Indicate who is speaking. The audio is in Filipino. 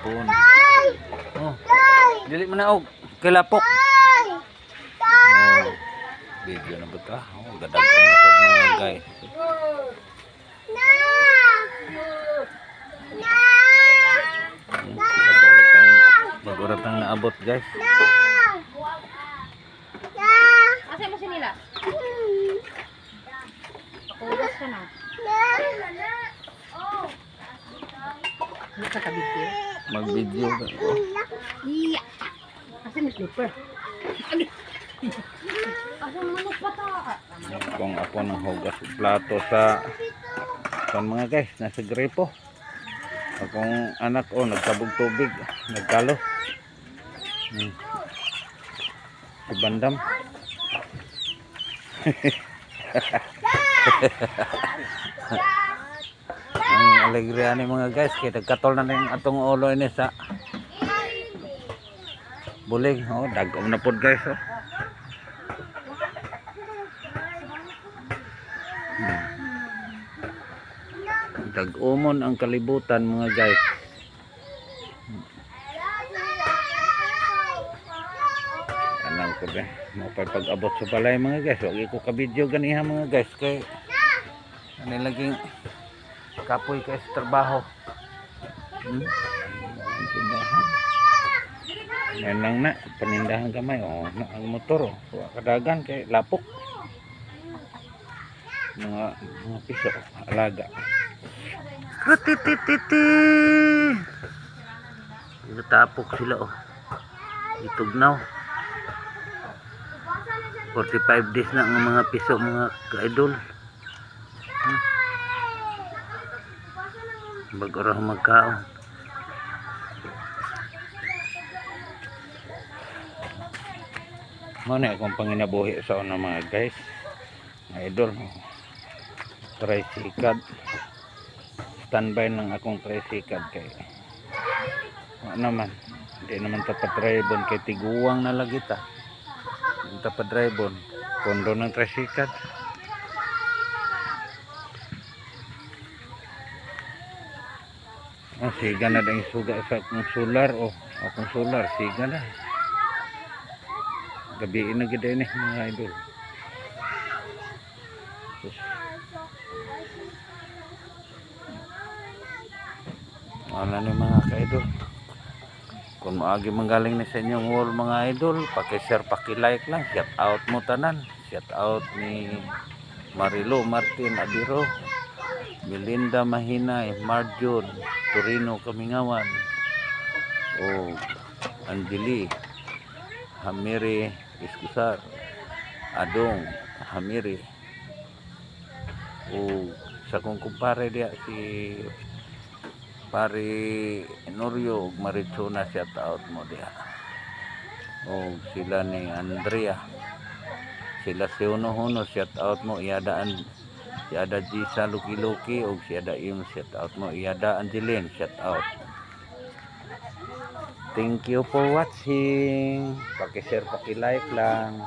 Speaker 1: hapon. Oh. Dili man na og kilapok. Oh. Video na ba ta? Oh, gadag na pod mga guys. Mag-uratang naabot guys.
Speaker 2: Asa mo sinila? Pakulas ka na. Nakakabidyo?
Speaker 1: Mag-video ka. Oh.
Speaker 2: Iya. Asa mo slipper? Asa mo manok pa ta?
Speaker 1: Kung ako ng hugas plato sa mga guys, nasa gripo. Akong anak nagtabog tubig, nagkalo. Si Bandam. Ang alegria ni mga guys, kaya nagkatol na yung atong ulo ini sa bulig. Oh, dagom na pod guys. Oh. Dag-umon ang kalibutan mga guys. Anong ko ba? Mapapag-abot sa balay mga guys. Huwag ko ka-video ganiha mga guys. Kaya ano laging kapoy kayo sa trabaho. Yan lang na. Panindahan kamay. Oh, ang motor. Oh. Kadagan kay lapok. Mga piso. Alaga. Titititi. Natapok sila oh. Itugnaw. 45 days na ang mga piso mga ka-idol. Bago ra magkaon. Mao na akong panginabuhi sa una mga guys. Mga idol. Tricycad. Standby ng akong tricycad kay naman hindi naman tapadraybon kay tiguwang na lagi ta yung tapadraybon pondo ng tricycad. Siga na dahil suga sa akong solar akong solar siga na gabiin na gid ini mga idol. Ano ni mga ka-idol, kung maagi manggaling ni sa inyong wall mga idol, paki-share, paki-like lang. Shout out mo tanan. Shout out ni Marilo Martin Abiro, Melinda Mahinay, Marjon Torino Kamingawan, o Angeli Hamiri Iskusar, Adong Hamiri, o sa kong kumpare dia si Pari Norio ug Maritsona, shout out mo diha. O sila ni Andrea, sila si Huno shout out mo. Iadaan si Ada Gisa Luki ug si Ada Im, shout out mo. Iada Angeline, shout out. Thank you for watching. Paki-share, paki-like lang.